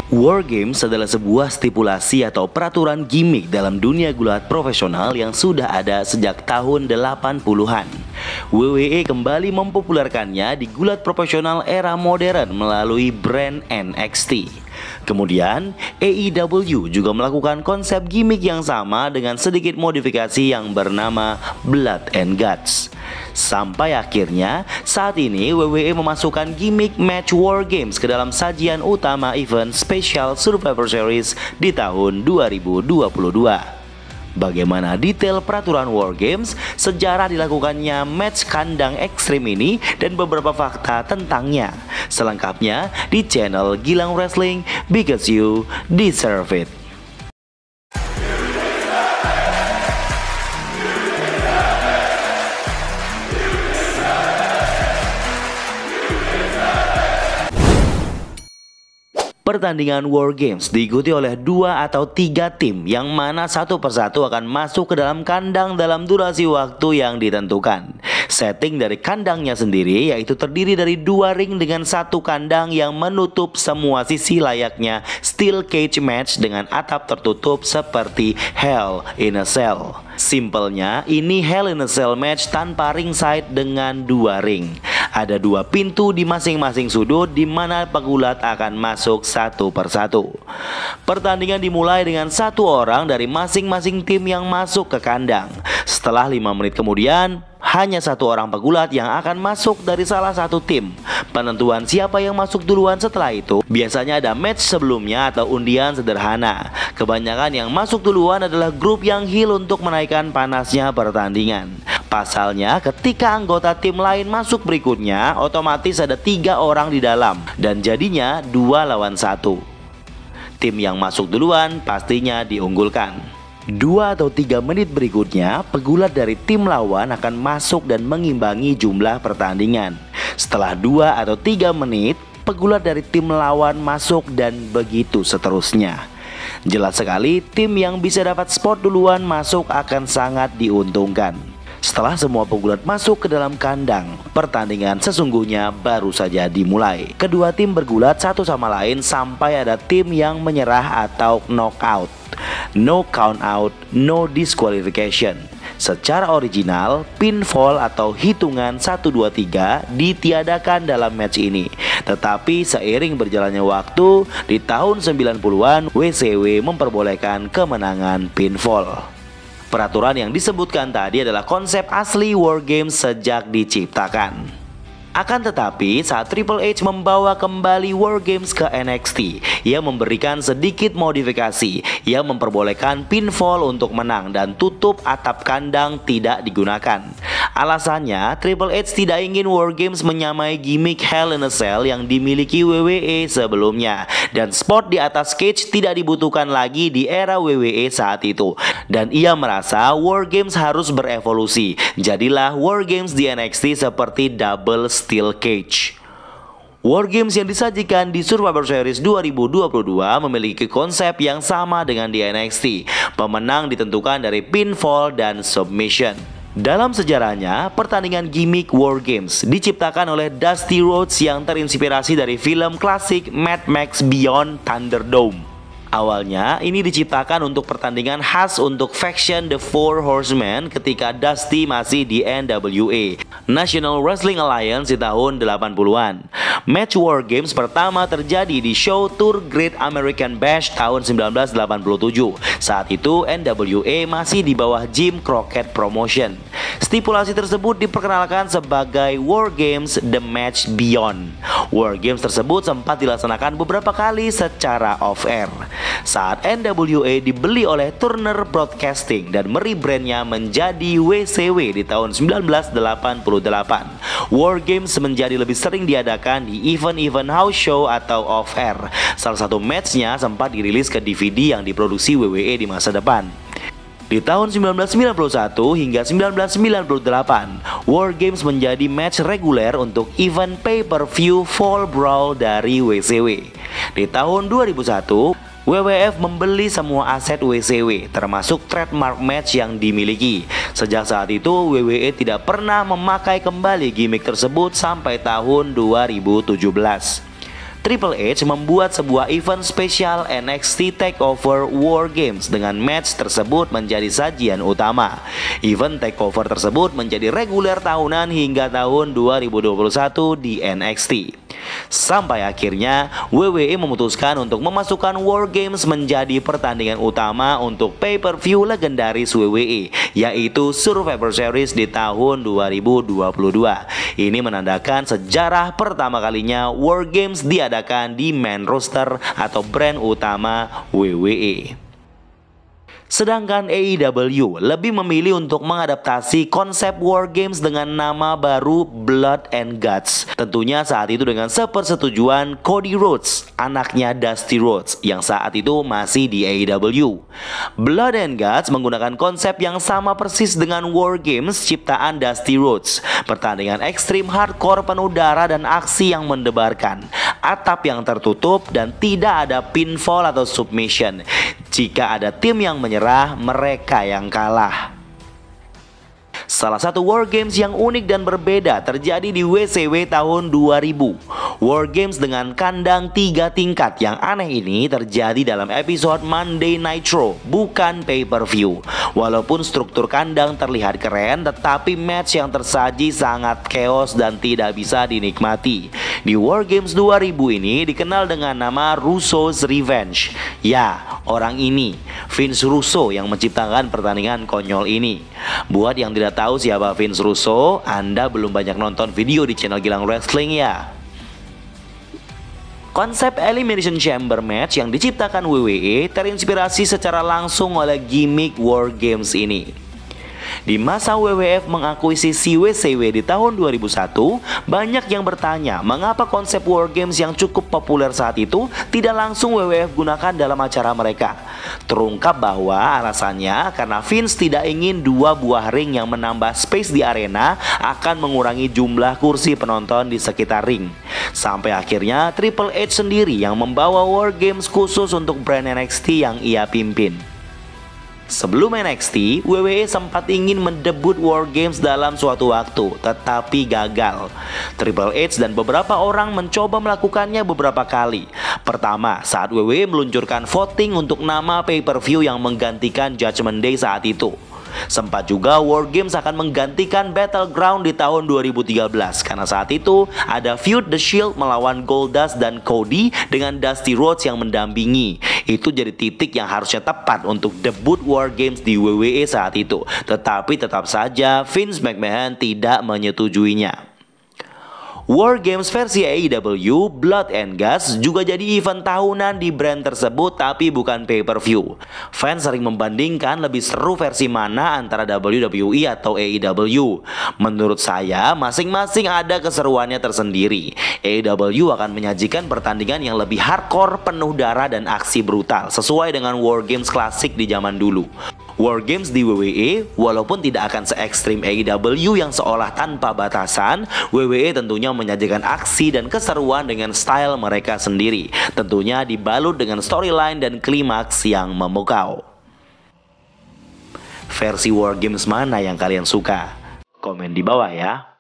War Games adalah sebuah stipulasi atau peraturan gimmick dalam dunia gulat profesional yang sudah ada sejak tahun 80-an. WWE kembali mempopulerkannya di gulat profesional era modern melalui brand NXT. Kemudian, AEW juga melakukan konsep gimmick yang sama dengan sedikit modifikasi yang bernama Blood and Guts. Sampai akhirnya, saat ini WWE memasukkan gimmick match War Games ke dalam sajian utama event Special Survivor Series di tahun 2022. Bagaimana detail peraturan War Games, sejarah dilakukannya match kandang ekstrim ini, dan beberapa fakta tentangnya. Selengkapnya di channel Gilang Wrestling, because you deserve it. Pertandingan War Games diikuti oleh 2 atau 3 tim yang mana satu persatu akan masuk ke dalam kandang dalam durasi waktu yang ditentukan. Setting dari kandangnya sendiri yaitu terdiri dari 2 ring dengan 1 kandang yang menutup semua sisi layaknya steel cage match dengan atap tertutup seperti Hell in a Cell. Simpelnya, ini Hell in a Cell match tanpa ringside dengan 2 ring. Ada 2 pintu di masing-masing sudut di mana pegulat akan masuk satu persatu. Pertandingan dimulai dengan 1 orang dari masing-masing tim yang masuk ke kandang. Setelah 5 menit kemudian, hanya 1 orang pegulat yang akan masuk dari salah satu tim. Penentuan siapa yang masuk duluan setelah itu biasanya ada match sebelumnya atau undian sederhana. Kebanyakan yang masuk duluan adalah grup yang heel untuk menaikkan panasnya pertandingan. Pasalnya, ketika anggota tim lain masuk berikutnya, otomatis ada 3 orang di dalam dan jadinya 2 lawan 1. Tim yang masuk duluan pastinya diunggulkan. 2 atau 3 menit berikutnya, pegulat dari tim lawan akan masuk dan mengimbangi jumlah pertandingan. Setelah 2 atau 3 menit, pegulat dari tim lawan masuk dan begitu seterusnya. Jelas sekali, tim yang bisa dapat spot duluan masuk akan sangat diuntungkan. Setelah semua pegulat masuk ke dalam kandang, pertandingan sesungguhnya baru saja dimulai. Kedua tim bergulat satu sama lain sampai ada tim yang menyerah atau knockout. No count out, no disqualification. Secara original, pinfall atau hitungan 1, 2, 3 ditiadakan dalam match ini. Tetapi seiring berjalannya waktu, di tahun 90-an WCW memperbolehkan kemenangan pinfall. Peraturan yang disebutkan tadi adalah konsep asli War Games sejak diciptakan. Akan tetapi, saat Triple H membawa kembali War Games ke NXT, ia memberikan sedikit modifikasi. Ia memperbolehkan pinfall untuk menang dan tutup atap kandang tidak digunakan. Alasannya, Triple H tidak ingin War Games menyamai gimmick Hell in a Cell yang dimiliki WWE sebelumnya. Dan spot di atas cage tidak dibutuhkan lagi di era WWE saat itu. Dan ia merasa War Games harus berevolusi. Jadilah War Games di NXT seperti double steel cage. War Games yang disajikan di Survivor Series 2022 memiliki konsep yang sama dengan di NXT. Pemenang ditentukan dari pinfall dan submission. Dalam sejarahnya, pertandingan gimmick War Games diciptakan oleh Dusty Rhodes yang terinspirasi dari film klasik Mad Max Beyond Thunderdome. Awalnya ini diciptakan untuk pertandingan khas untuk faction The Four Horsemen ketika Dusty masih di NWA, National Wrestling Alliance, di tahun 80-an. Match War Games pertama terjadi di show Tour Great American Bash tahun 1987. Saat itu NWA masih di bawah Jim Crockett Promotion. Stipulasi tersebut diperkenalkan sebagai War Games The Match Beyond. War Games tersebut sempat dilaksanakan beberapa kali secara off-air. Saat NWA dibeli oleh Turner Broadcasting dan merebrandnya menjadi WCW di tahun 1988, War Games menjadi lebih sering diadakan di event-event house show atau off-air. Salah satu matchnya sempat dirilis ke DVD yang diproduksi WWE di masa depan. Di tahun 1991 hingga 1998, War Games menjadi match reguler untuk event pay-per-view Fall Brawl dari WCW. Di tahun 2001, WWF membeli semua aset WCW, termasuk trademark match yang dimiliki. Sejak saat itu, WWE tidak pernah memakai kembali gimmick tersebut sampai tahun 2017. Triple H membuat sebuah event spesial NXT TakeOver War Games dengan match tersebut menjadi sajian utama. Event TakeOver tersebut menjadi reguler tahunan hingga tahun 2021 di NXT. Sampai akhirnya WWE memutuskan untuk memasukkan War Games menjadi pertandingan utama untuk pay-per-view legendaris WWE, yaitu Survivor Series di tahun 2022. Ini menandakan sejarah pertama kalinya War Games diadakan di main roster atau brand utama WWE. Sedangkan AEW lebih memilih untuk mengadaptasi konsep War Games dengan nama baru Blood and Guts. Tentunya saat itu dengan sepersetujuan Cody Rhodes, anaknya Dusty Rhodes, yang saat itu masih di AEW. Blood and Guts menggunakan konsep yang sama persis dengan War Games ciptaan Dusty Rhodes. Pertandingan ekstrim hardcore penuh darah dan aksi yang mendebarkan, atap yang tertutup, dan tidak ada pinfall atau submission. Jika ada tim yang menyerah, mereka yang kalah. Salah satu War Games yang unik dan berbeda terjadi di WCW tahun 2000. War Games dengan kandang 3 tingkat yang aneh ini terjadi dalam episode Monday Nitro, bukan pay-per-view. Walaupun struktur kandang terlihat keren, tetapi match yang tersaji sangat chaos dan tidak bisa dinikmati. Di War Games 2000 ini dikenal dengan nama Russo's Revenge. Ya, orang ini, Vince Russo, yang menciptakan pertandingan konyol ini. Buat yang tidak tahu siapa Vince Russo, Anda belum banyak nonton video di channel Gilang Wrestling ya. Konsep Elimination Chamber match yang diciptakan WWE terinspirasi secara langsung oleh gimmick War Games ini. Di masa WWF mengakuisisi WCW di tahun 2001, banyak yang bertanya mengapa konsep War Games yang cukup populer saat itu tidak langsung WWF gunakan dalam acara mereka. Terungkap bahwa alasannya karena Vince tidak ingin 2 buah ring yang menambah space di arena akan mengurangi jumlah kursi penonton di sekitar ring. Sampai akhirnya Triple H sendiri yang membawa War Games khusus untuk brand NXT yang ia pimpin. Sebelum NXT, WWE sempat ingin mendebut War Games dalam suatu waktu, tetapi gagal. Triple H dan beberapa orang mencoba melakukannya beberapa kali. Pertama, saat WWE meluncurkan voting untuk nama pay-per-view yang menggantikan Judgment Day saat itu. Sempat juga War Games akan menggantikan Battleground di tahun 2013 karena saat itu ada feud The Shield melawan Goldust dan Cody dengan Dusty Rhodes yang mendampingi. Itu jadi titik yang harusnya tepat untuk debut War Games di WWE saat itu. Tetapi tetap saja Vince McMahon tidak menyetujuinya. War Games versi AEW Blood and Guts juga jadi event tahunan di brand tersebut tapi bukan pay-per-view. Fans sering membandingkan lebih seru versi mana antara WWE atau AEW. Menurut saya masing-masing ada keseruannya tersendiri. AEW akan menyajikan pertandingan yang lebih hardcore, penuh darah dan aksi brutal sesuai dengan War Games klasik di zaman dulu. War Games di WWE walaupun tidak akan se-ekstrim AEW yang seolah tanpa batasan, WWE tentunya menyajikan aksi dan keseruan dengan style mereka sendiri. Tentunya dibalut dengan storyline dan klimaks yang memukau. Versi War Games mana yang kalian suka? Komen di bawah ya.